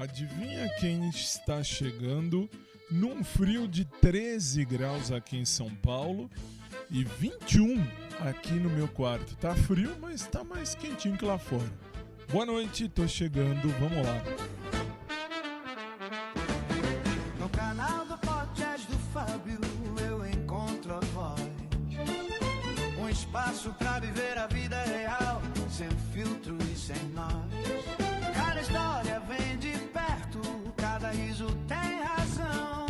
Adivinha quem está chegando num frio de 13 graus aqui em São Paulo e 21 aqui no meu quarto. Tá frio, mas tá mais quentinho que lá fora. Boa noite, tô chegando, vamos lá. No canal do podcast do Fábio eu encontro a voz. Um espaço pra viver a vida real, sem filtro e sem nós. Cada história vem de perto, cada riso tem razão.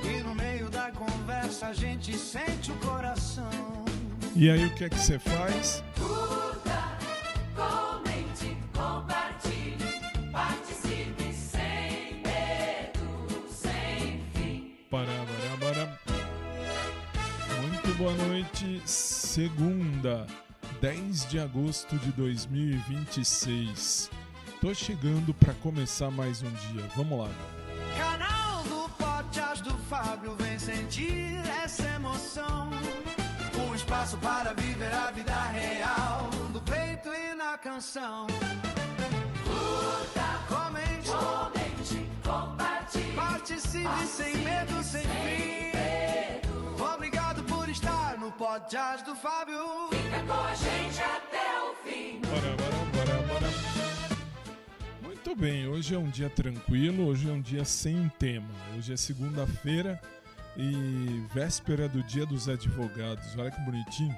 E no meio da conversa a gente sente o coração. E aí o que é que você faz? Curta, comente, compartilhe, participe sem medo, sem fim. Pará. Muito boa noite, segunda, 10 de agosto de 2026. Tô chegando para começar mais um dia, vamos lá. Canal do podcast do Fábio, vem sentir essa emoção. Um espaço para viver a vida real, do peito e na canção. Curta, comente, compartilhe, Participe sem medo, sem fim. Obrigado por estar no podcast do Fábio. fica com a gente até o fim. Bora. Muito bem, hoje é um dia tranquilo, hoje é um dia sem tema. Hoje é segunda-feira e véspera do Dia dos Advogados. Olha que bonitinho.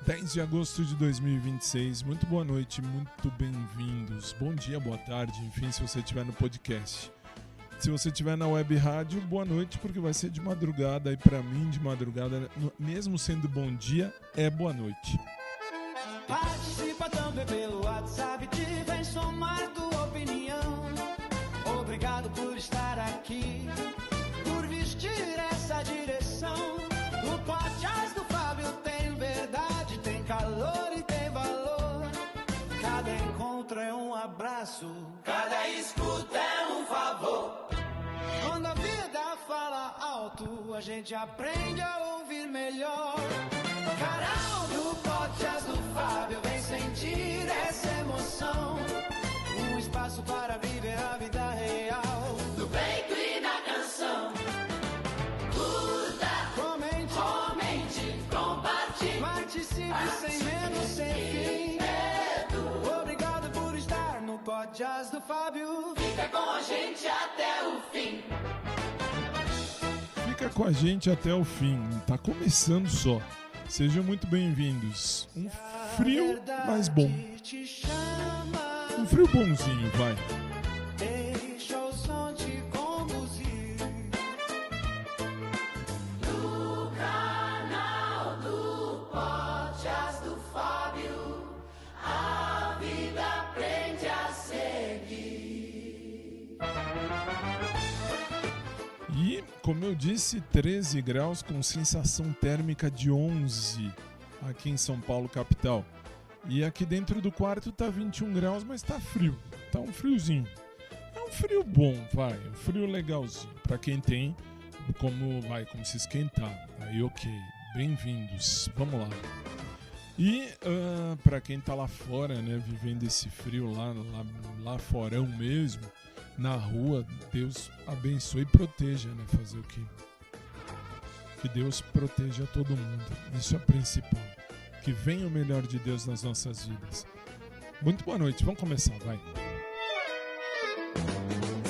10 de agosto de 2026. Muito boa noite, muito bem-vindos. Bom dia, boa tarde, enfim, se você estiver no podcast. Se você estiver na web rádio, boa noite, porque vai ser de madrugada. E pra mim, de madrugada, mesmo sendo bom dia, é boa noite. Participa também pelo WhatsApp, te vem somar tua opinião. Obrigado por estar aqui, por vestir essa direção. O podcast do Fábio tem verdade, tem calor e tem valor. Cada encontro é um abraço, cada escuta é um favor. Quando a vida fala alto, a gente aprende a ouvir melhor. Canal do podcast do Fábio, vem sentir essa emoção. Um espaço para viver a vida real, Do peito e na canção. Curta, comente, compartilhe, participe sem medo, sem fim. Obrigado por estar no podcast do Fábio. fica com a gente até o fim. Fica com a gente até o fim, tá começando só. Sejam muito bem-vindos. Um frio, mas bom. Te chama, Um frio bonzinho, vai. deixa o som te conduzir. No canal do podcast do Fábio, a vida aprende a seguir. E, como eu disse, 13 graus com sensação térmica de 11 aqui em São Paulo, capital. E aqui dentro do quarto tá 21 graus, mas tá frio. Tá um friozinho. É um frio bom, vai. Um frio legalzinho. Pra quem tem como se esquentar. Aí ok. Bem-vindos. Vamos lá. E pra quem tá lá fora, né, vivendo esse frio lá forão mesmo, na rua, Deus abençoe e proteja, né? Fazer o quê? Que Deus proteja todo mundo. Isso é o principal. Que venha o melhor de Deus nas nossas vidas. Muito boa noite. Vamos começar, vai.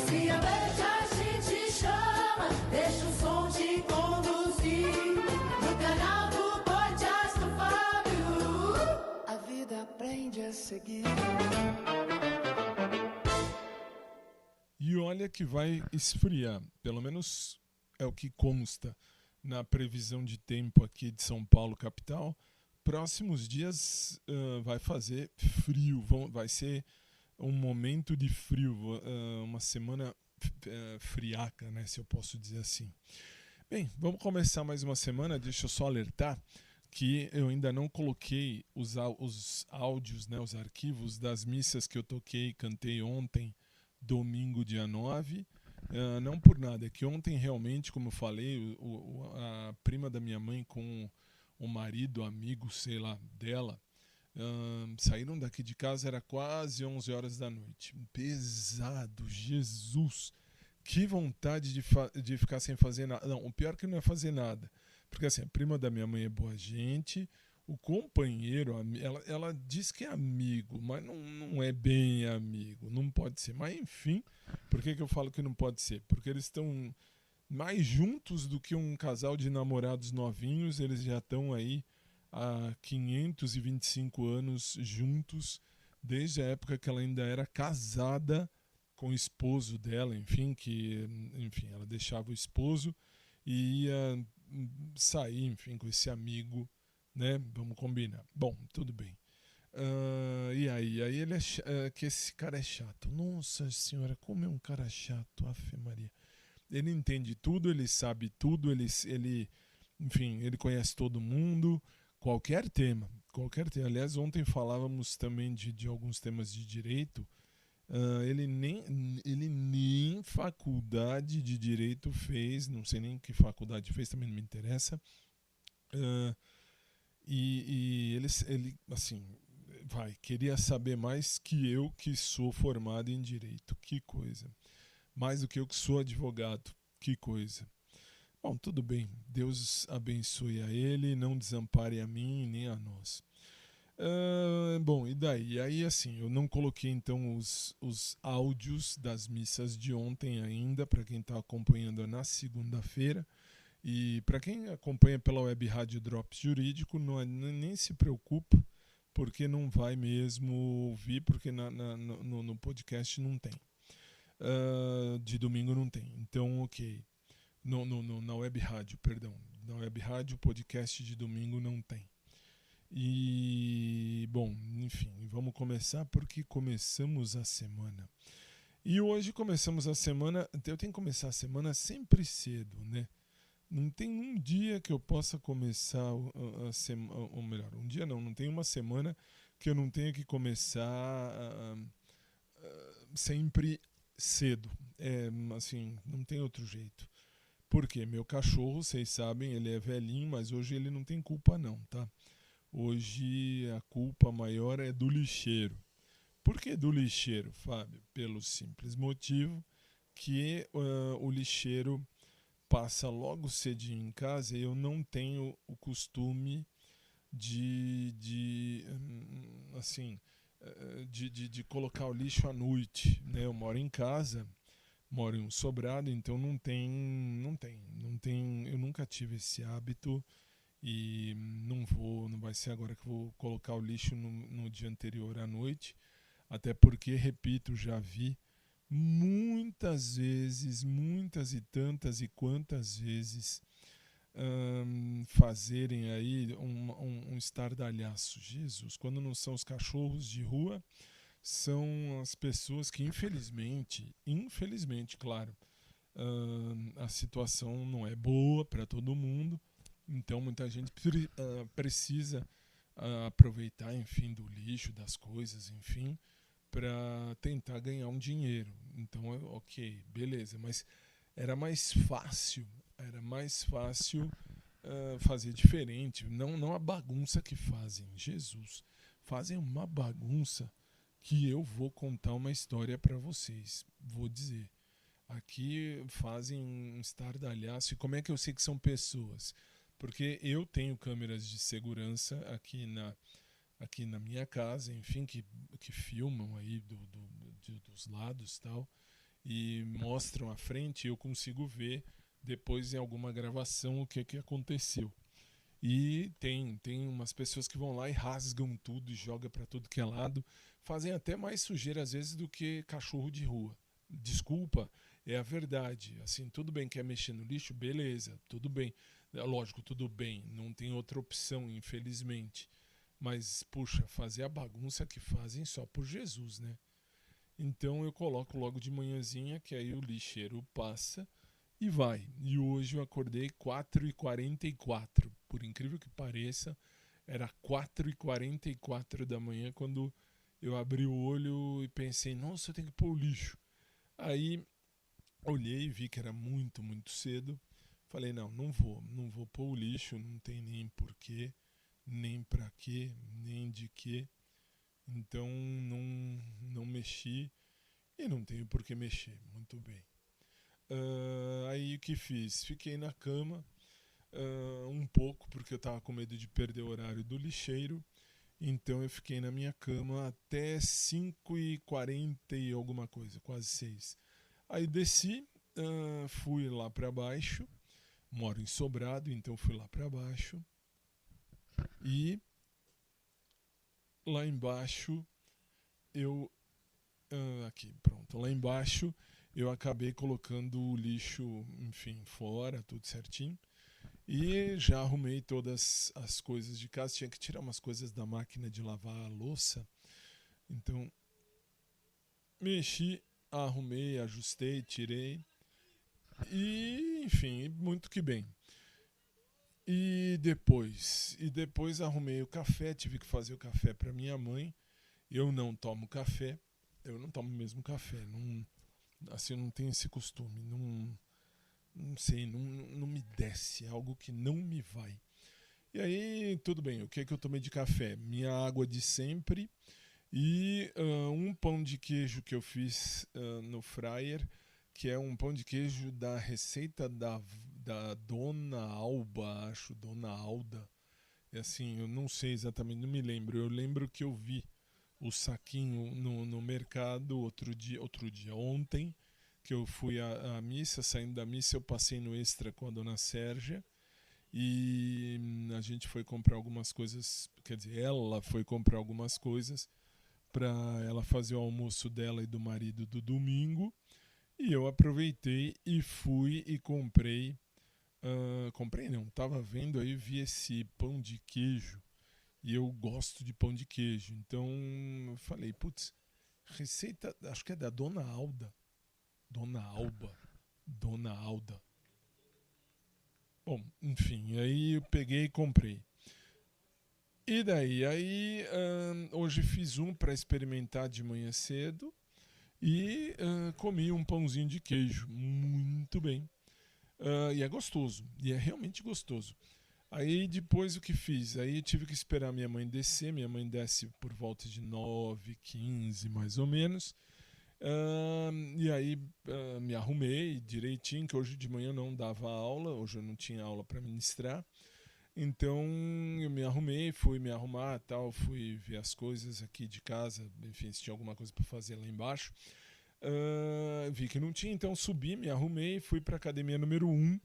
Se a noite a gente chama, deixa o som te conduzir. No canal do podcast do Fábio, A vida aprende a seguir. E olha que vai esfriar. Pelo menos é o que consta na previsão de tempo aqui de São Paulo, capital. Próximos dias vai fazer frio. Vai ser um momento de frio. Uma semana friaca, né? Se eu posso dizer assim. Bem, vamos começar mais uma semana. Deixa eu só alertar que eu ainda não coloquei os áudios, né, os arquivos das missas que eu toquei e cantei ontem, domingo, dia 9. Não por nada, é que ontem realmente, como eu falei, a prima da minha mãe com o marido, amigo, sei lá, dela, Saíram daqui de casa, era quase 11 horas da noite. Pesado, Jesus! Que vontade de ficar sem fazer nada. Não, o pior é que não é fazer nada. Porque assim, a prima da minha mãe é boa gente, o companheiro, ela diz que é amigo, mas não é bem amigo, não pode ser. Mas enfim, por que eu falo que não pode ser? Porque eles estão mais juntos do que um casal de namorados novinhos, eles já estão aí há 525 anos juntos, desde a época que ela ainda era casada com o esposo dela, enfim, ela deixava o esposo e ia sair, enfim, com esse amigo, né? Vamos combinar. Bom, tudo bem. E aí ele que esse cara é chato. Nossa senhora, como é um cara chato, Ave Maria. Ele entende tudo, ele sabe tudo, enfim, ele conhece todo mundo, qualquer tema. Aliás, ontem falávamos também de alguns temas de direito. Ele nem faculdade de direito fez, não sei nem que faculdade fez, também não me interessa. E ele assim, queria saber mais que eu, que sou formado em direito. Que coisa. Mais do que eu, que sou advogado. Que coisa. Bom, tudo bem. Deus abençoe a ele, não desampare a mim nem a nós. Bom, e daí? E aí, assim, eu não coloquei então os áudios das missas de ontem ainda, para quem está acompanhando na segunda-feira. E para quem acompanha pela Web Rádio Drops Jurídico, nem se preocupa, porque não vai mesmo ouvir, porque no podcast não tem. De domingo não tem. Então, ok. Na Web Rádio, perdão. Na Web Rádio, podcast de domingo não tem. E, bom, enfim, vamos começar porque começamos a semana. E hoje começamos a semana, eu tenho que começar a semana sempre cedo, né? Não tem um dia que eu possa começar a semana, ou melhor, um dia não tem uma semana que eu não tenha que começar sempre cedo. Assim, não tem outro jeito. Por quê? Meu cachorro, vocês sabem, ele é velhinho, mas hoje ele não tem culpa não, tá? Hoje a culpa maior é do lixeiro. Por que do lixeiro, Fábio? Pelo simples motivo que o lixeiro passa logo cedinho em casa e eu não tenho o costume de colocar o lixo à noite, né? Eu moro em casa, moro em um sobrado, então não tem, eu nunca tive esse hábito. E não vai ser agora que eu vou colocar o lixo no dia anterior à noite, até porque, repito, já vi muitas vezes, muitas e tantas e quantas vezes fazerem aí um estardalhaço. Jesus, quando não são os cachorros de rua, são as pessoas que infelizmente, claro, a situação não é boa para todo mundo. Então muita gente precisa aproveitar, enfim, do lixo, das coisas, enfim, para tentar ganhar um dinheiro. Então, ok, beleza, mas era mais fácil fazer diferente, não a bagunça que fazem. Jesus, fazem uma bagunça que eu vou contar uma história para vocês, vou dizer. Aqui fazem um estardalhaço, e como é que eu sei que são pessoas? Porque eu tenho câmeras de segurança aqui na minha casa, enfim, que filmam aí dos lados e tal, e mostram à frente, e eu consigo ver depois em alguma gravação o que aconteceu. E tem umas pessoas que vão lá e rasgam tudo e jogam para tudo que é lado, fazem até mais sujeira às vezes do que cachorro de rua. Desculpa, é a verdade. Assim, tudo bem, quer mexer no lixo? Beleza, tudo bem. Lógico, tudo bem, não tem outra opção, infelizmente. Mas, puxa, fazer a bagunça que fazem só por Jesus, né? Então eu coloco logo de manhãzinha, que aí o lixeiro passa e vai. E hoje eu acordei 4h44. Por incrível que pareça, era 4h44 da manhã quando eu abri o olho e pensei, nossa, eu tenho que pôr o lixo. Aí olhei e vi que era muito, muito cedo. Falei, não vou pôr o lixo, não tem nem porquê. nem para quê, nem de quê. Então não mexi e não tenho por que mexer. Muito bem. Aí o que fiz? Fiquei na cama um pouco, porque eu estava com medo de perder o horário do lixeiro. Então eu fiquei na minha cama até 5h40 e alguma coisa, quase 6. Aí desci, fui lá para baixo. Moro em Sobrado, então fui lá para baixo. E lá embaixo aqui, pronto. Lá embaixo eu acabei colocando o lixo, enfim, fora, tudo certinho. E já arrumei todas as coisas de casa. Tinha que tirar umas coisas da máquina de lavar a louça. Então, mexi, arrumei, ajustei, tirei. E, enfim, muito que bem. E depois arrumei o café. Tive que fazer o café para minha mãe. Eu não tomo café. Eu não tomo mesmo café. Assim, eu não tenho esse costume. Não sei, não me desce, é algo que não me vai. E aí, tudo bem, o que é que eu tomei de café? Minha água de sempre e um pão de queijo que eu fiz no fryer, que é um pão de queijo da receita da Dona Alba, acho, Dona Alda. É assim, eu não sei exatamente, não me lembro. Eu lembro que eu vi o saquinho no mercado ontem, que eu fui à missa. Saindo da missa eu passei no Extra com a Dona Sérgia e a gente foi comprar algumas coisas, quer dizer, ela foi comprar algumas coisas para ela fazer o almoço dela e do marido do domingo, e eu aproveitei e fui e comprei não, estava vendo aí, vi esse pão de queijo e eu gosto de pão de queijo, então eu falei, putz, receita, acho que é da Dona Alda. Dona Alda. Bom, enfim, aí eu peguei e comprei. E daí? Hoje fiz um para experimentar de manhã cedo e comi um pãozinho de queijo. Muito bem. E é gostoso. E é realmente gostoso. Aí depois o que fiz? Aí eu tive que esperar minha mãe descer. Minha mãe desce por volta de 9h15, mais ou menos. E aí me arrumei direitinho, que hoje de manhã eu não dava aula, hoje eu não tinha aula para ministrar, então eu me arrumei, fui me arrumar, tal, fui ver as coisas aqui de casa, enfim, se tinha alguma coisa para fazer lá embaixo. Vi que não tinha, então subi, me arrumei, fui para a academia número 1,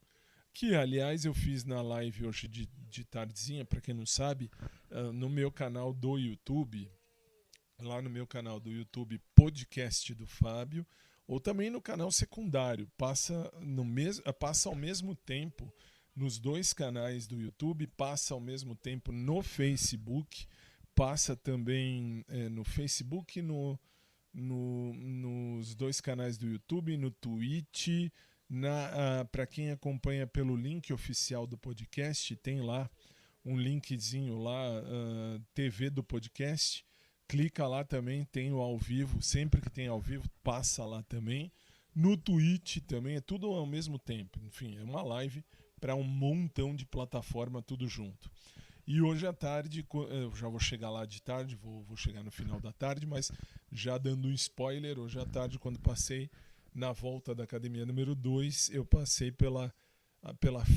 que aliás eu fiz na live hoje de tardezinha, para quem não sabe, no meu canal do YouTube. Lá no meu canal do YouTube, Podcast do Fábio, ou também no canal secundário. Passa ao mesmo tempo nos dois canais do YouTube, passa ao mesmo tempo no Facebook, passa também no Facebook, nos dois canais do YouTube, no Twitch. Para quem acompanha pelo link oficial do podcast, tem lá um linkzinho lá, TV do podcast. Clica lá também, tem o ao vivo, sempre que tem ao vivo, passa lá também. No Twitch também, é tudo ao mesmo tempo. Enfim, é uma live para um montão de plataforma, tudo junto. E hoje à tarde, eu já vou chegar lá de tarde, vou chegar no final da tarde, mas já dando um spoiler, hoje à tarde, quando passei na volta da academia número 2, eu passei pela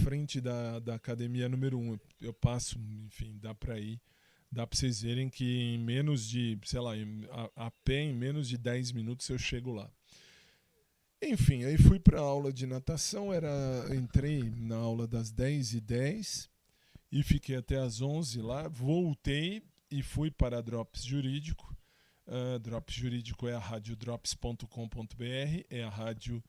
frente da academia número 1. Eu passo, enfim, dá para ir. Dá para vocês verem que em menos de, sei lá, a pé em menos de 10 minutos eu chego lá. Enfim, aí fui para a aula de natação, entrei na aula das 10h10 e fiquei até às 11 lá, voltei e fui para a Drops Jurídico. Drops Jurídico é a radiodrops.com.br, é a rádio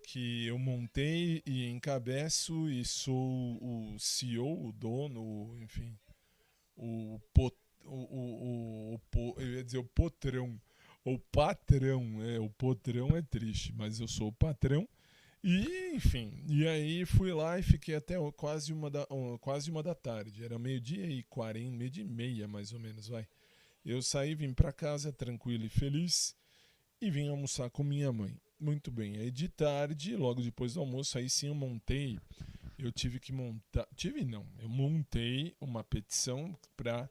que eu montei e encabeço e sou o CEO, o dono, enfim, eu ia dizer o potrão, o patrão, o potrão é triste, mas eu sou o patrão. E, enfim, e aí fui lá e fiquei até quase uma da tarde, era 12h40, 12h30 mais ou menos, vai. Eu saí, vim para casa tranquilo e feliz e vim almoçar com minha mãe. Muito bem, aí de tarde, logo depois do almoço, aí sim eu montei eu tive que montar... eu montei uma petição para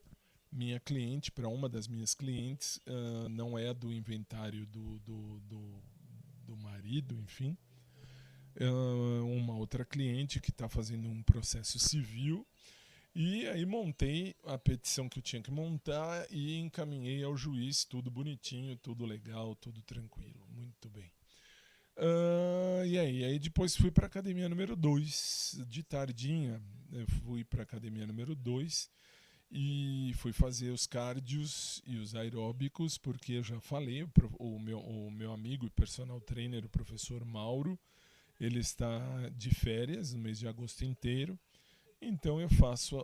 minha cliente, para uma das minhas clientes, não é do inventário do marido, enfim, uma outra cliente que está fazendo um processo civil, e aí montei a petição que eu tinha que montar e encaminhei ao juiz, tudo bonitinho, tudo legal, tudo tranquilo, muito bem. E aí depois fui para a academia número 2, de tardinha, eu fui para a academia número 2, e fui fazer os cardios e os aeróbicos, porque eu já falei, o meu amigo e personal trainer, o professor Mauro, ele está de férias no mês de agosto inteiro, então eu faço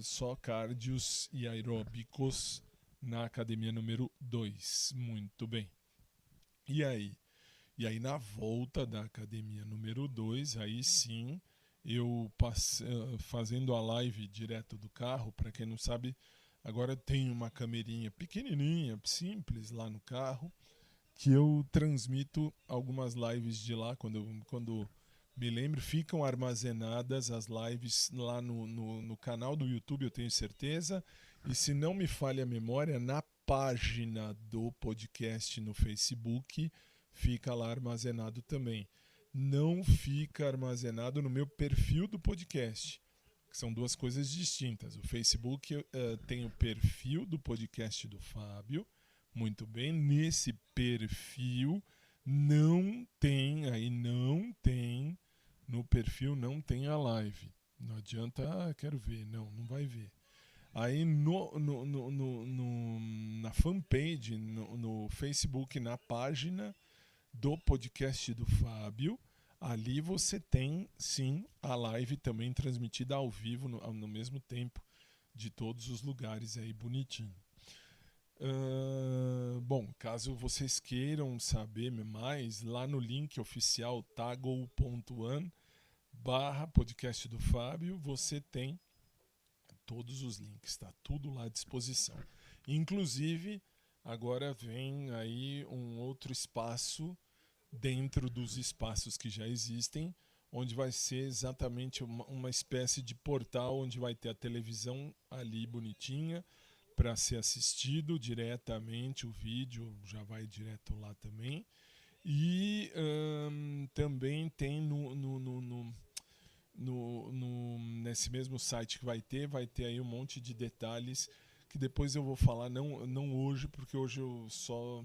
só cardios e aeróbicos na academia número 2. Muito bem. E aí na volta da academia número 2, aí sim, eu fazendo a live direto do carro. Para quem não sabe, agora eu tenho uma camerinha pequenininha, simples lá no carro, que eu transmito algumas lives de lá. Quando me lembro, ficam armazenadas as lives lá no canal do YouTube, eu tenho certeza. E se não me falha a memória, na página do podcast no Facebook, fica lá armazenado também. Não fica armazenado no meu perfil do podcast, que são duas coisas distintas. O Facebook tem o perfil do podcast do Fábio, muito bem, nesse perfil no perfil não tem a live. Não adianta, quero ver, não vai ver. Aí na fanpage, no Facebook, na página do podcast do Fábio, ali você tem sim a live também transmitida ao vivo no mesmo tempo, de todos os lugares aí, bonitinho. Bom, caso vocês queiram saber mais, lá no link oficial taggle.one/podcast do Fábio, você tem todos os links, está tudo lá à disposição. Inclusive, agora vem aí um outro espaço dentro dos espaços que já existem, onde vai ser exatamente uma espécie de portal, onde vai ter a televisão ali bonitinha para ser assistido diretamente, o vídeo já vai direto lá também. E também tem nesse mesmo site que vai ter aí um monte de detalhes que depois eu vou falar, não hoje, porque hoje eu só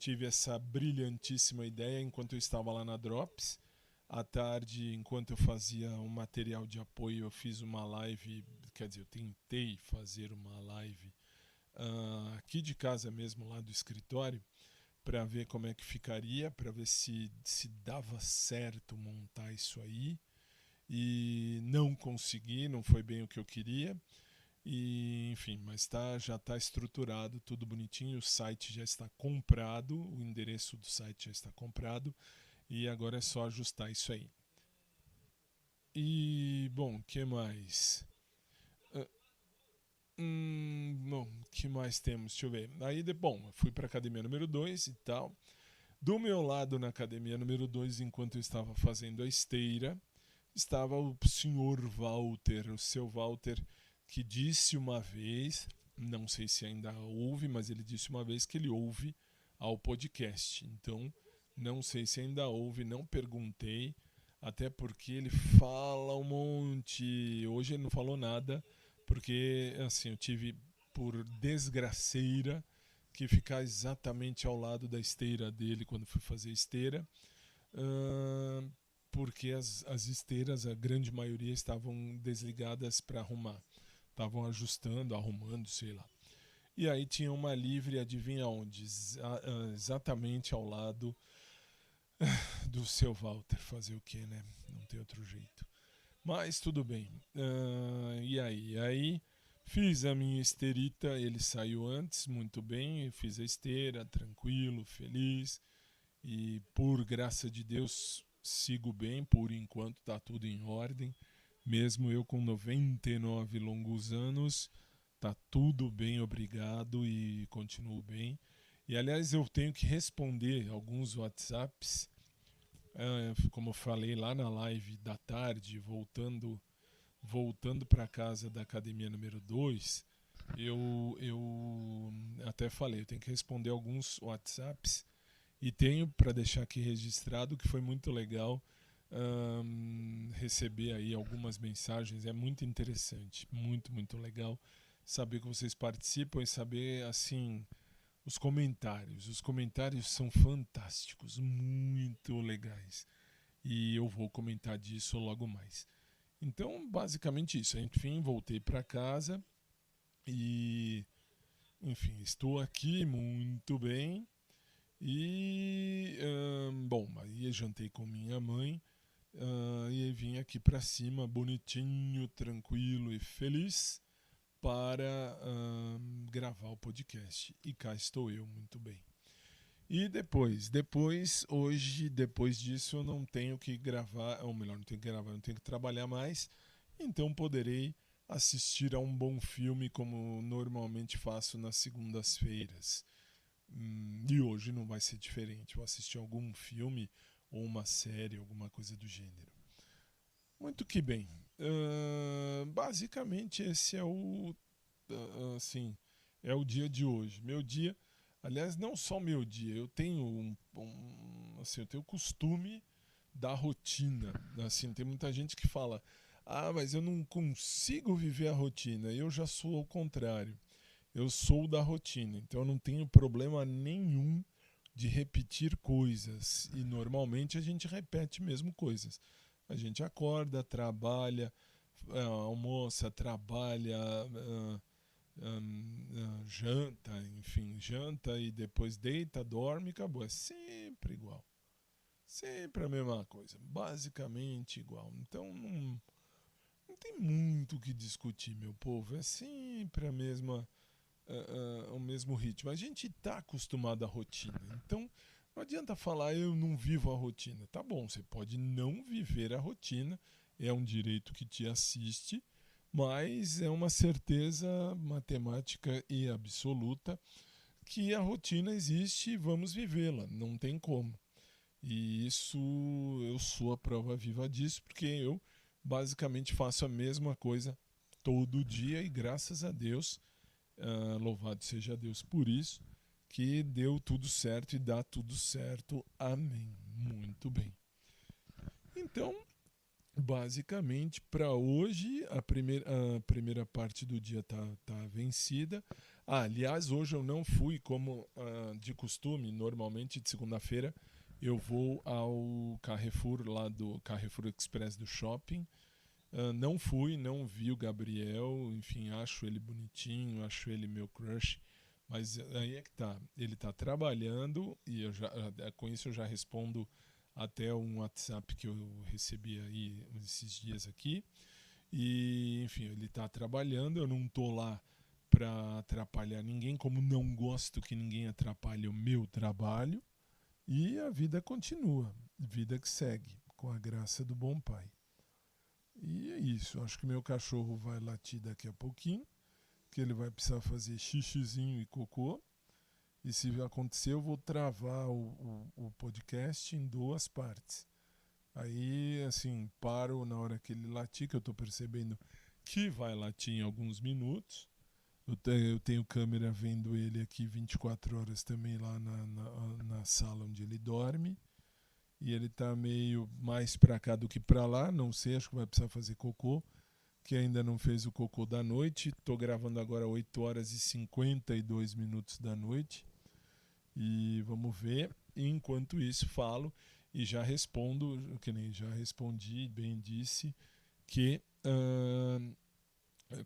tive essa brilhantíssima ideia enquanto eu estava lá na Drops. À tarde, enquanto eu fazia um material de apoio, eu fiz uma live, quer dizer, eu tentei fazer uma live aqui de casa mesmo, lá do escritório, para ver como é que ficaria, para ver se dava certo montar isso aí. E não consegui, não foi bem o que eu queria. E, enfim, mas já está estruturado, tudo bonitinho, o site já está comprado, o endereço do site já está comprado, e agora é só ajustar isso aí. E, bom, o que mais? Bom, o que mais temos? Deixa eu ver. Aí, bom, eu fui para a academia número 2 e tal. Do meu lado, na academia número 2, enquanto eu estava fazendo a esteira, estava o senhor Walter, o seu Walter, que disse uma vez, não sei se ainda ouve, mas ele disse uma vez que ele ouve ao podcast. Então, não sei se ainda ouve, não perguntei, até porque ele fala um monte. Hoje ele não falou nada, porque assim, eu tive, por desgraceira, que ficar exatamente ao lado da esteira dele quando fui fazer esteira, porque as esteiras, a grande maioria, estavam desligadas para arrumar. Estavam ajustando, arrumando, sei lá. E aí tinha uma livre, adivinha onde? Exatamente ao lado do seu Walter. Fazer o quê, né? Não tem outro jeito. Mas tudo bem. E aí fiz a minha esteirita, ele saiu antes, muito bem. Eu fiz a esteira, tranquilo, feliz. E por graça de Deus, sigo bem, por enquanto está tudo em ordem. Mesmo eu com 99 longos anos, tá tudo bem, obrigado, e continuo bem. E aliás, eu tenho que responder alguns WhatsApps como eu falei lá na live da tarde, voltando para casa da academia número 2, eu até falei, eu tenho que responder alguns WhatsApps e tenho para deixar aqui registrado que foi muito legal receber aí algumas mensagens. É muito interessante, muito, muito legal saber que vocês participam e saber, assim, os comentários. Os comentários são fantásticos, muito legais. E eu vou comentar disso logo mais. Então, basicamente isso. Enfim, voltei para casa e, enfim, estou aqui muito bem. E, bom, aí jantei com minha mãe e vim aqui para cima, bonitinho, tranquilo e feliz, para gravar o podcast. E cá estou eu, muito bem. E depois disso eu não tenho que gravar, ou melhor, não tenho que gravar, não tenho que trabalhar mais, então poderei assistir a um bom filme como normalmente faço nas segundas-feiras. E hoje não vai ser diferente, vou assistir algum filme ou uma série, alguma coisa do gênero. Muito que bem. Basicamente esse é o é o dia de hoje. Meu dia, aliás, não só meu dia, eu tenho eu tenho o costume da rotina. Assim, tem muita gente que fala: "Ah, mas eu não consigo viver a rotina". Eu já sou ao contrário. Eu sou da rotina, então eu não tenho problema nenhum de repetir coisas. E normalmente a gente repete mesmo coisas. A gente acorda, trabalha, almoça, trabalha, janta, enfim, janta e depois deita, dorme e acabou. É sempre igual. Sempre a mesma coisa. Basicamente igual. Então não tem muito o que discutir, meu povo. É sempre a mesma. O mesmo ritmo. A gente está acostumado à rotina. Então, não adianta falar eu não vivo a rotina. Tá bom, você pode não viver a rotina, é um direito que te assiste, mas é uma certeza matemática e absoluta que a rotina existe e vamos vivê-la. Não tem como. E isso eu sou a prova viva disso, porque eu basicamente faço a mesma coisa todo dia e graças a Deus. Louvado seja Deus por isso, que deu tudo certo e dá tudo certo. Amém. Muito bem. Então, basicamente, para hoje, a primeira parte do dia tá vencida. Aliás, hoje eu não fui como de costume, normalmente de segunda-feira eu vou ao Carrefour, lá do Carrefour Express do shopping. Não fui, não vi o Gabriel, enfim, acho ele bonitinho, acho ele meu crush, mas aí é que tá, ele tá trabalhando e com isso eu já respondo até um WhatsApp que eu recebi aí esses dias aqui, e enfim, ele tá trabalhando, eu não tô lá para atrapalhar ninguém, como não gosto que ninguém atrapalhe o meu trabalho, e a vida continua, vida que segue, com a graça do bom Pai. E é isso, acho que meu cachorro vai latir daqui a pouquinho, que ele vai precisar fazer xixizinho e cocô. E se acontecer, eu vou travar o podcast em 2 partes. Aí, assim, paro na hora que ele latir, que eu estou percebendo que vai latir em alguns minutos. Eu tenho câmera vendo ele aqui 24 horas também lá na sala onde ele dorme. E ele tá meio mais pra cá do que pra lá, não sei, acho que vai precisar fazer cocô, que ainda não fez o cocô da noite. Tô gravando agora 8 horas e 52 minutos da noite. E vamos ver. Enquanto isso, falo e já respondo, que nem já respondi, bem disse, que,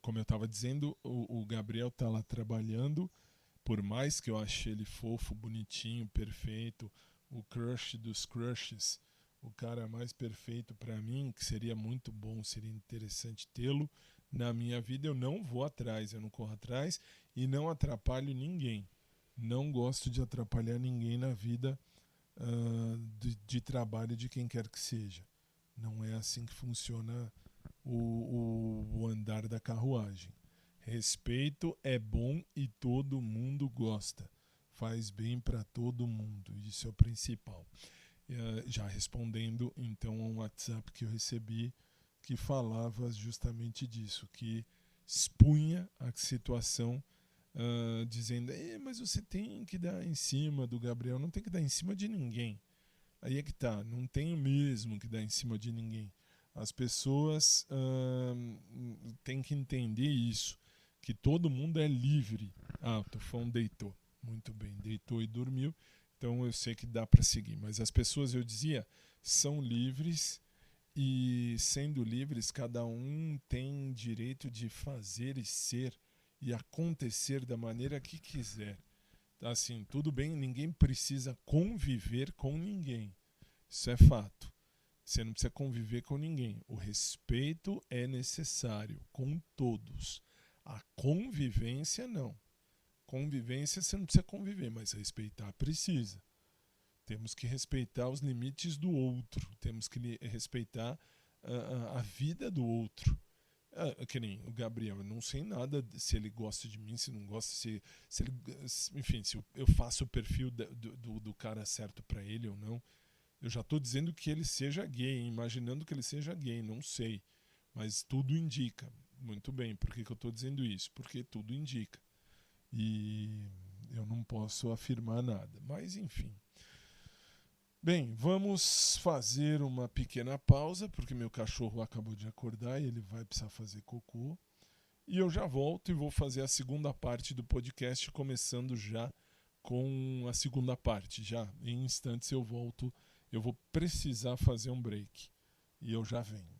como eu estava dizendo, o Gabriel tá lá trabalhando, por mais que eu ache ele fofo, bonitinho, perfeito, o crush dos crushes, o cara mais perfeito para mim, que seria muito bom, seria interessante tê-lo na minha vida. Eu não vou atrás, eu não corro atrás e não atrapalho ninguém. Não gosto de atrapalhar ninguém na vida de trabalho de quem quer que seja. Não é assim que funciona o andar da carruagem. Respeito é bom e todo mundo gosta. Faz bem para todo mundo, isso é o principal. já respondendo então a um WhatsApp que eu recebi que falava justamente disso, que expunha a situação dizendo, mas você tem que dar em cima do Gabriel, não tem que dar em cima de ninguém. Aí é que tá, não tenho mesmo que dar em cima de ninguém. As pessoas têm que entender isso, que todo mundo é livre. O Tufão deitou, muito bem, deitou e dormiu, então eu sei que dá para seguir. Mas as pessoas, eu dizia, são livres e, sendo livres, cada um tem direito de fazer e ser e acontecer da maneira que quiser. Assim, tudo bem, ninguém precisa conviver com ninguém. Isso é fato. Você não precisa conviver com ninguém. O respeito é necessário com todos. A convivência, não. Convivência, você não precisa conviver, mas respeitar precisa. Temos que respeitar os limites do outro. Temos que respeitar a vida do outro. Que nem o Gabriel, eu não sei nada se ele gosta de mim, se não gosta, se ele, enfim, se eu faço o perfil do cara certo para ele ou não. Eu já estou dizendo que ele seja gay, imaginando que ele seja gay, não sei. Mas tudo indica. Muito bem, por que eu estou dizendo isso? Porque tudo indica. E eu não posso afirmar nada. Mas, enfim. Bem, vamos fazer uma pequena pausa, porque meu cachorro acabou de acordar e ele vai precisar fazer cocô. E eu já volto e vou fazer a segunda parte do podcast, começando já com a segunda parte. Já em instantes eu volto. Eu vou precisar fazer um break. E eu já venho.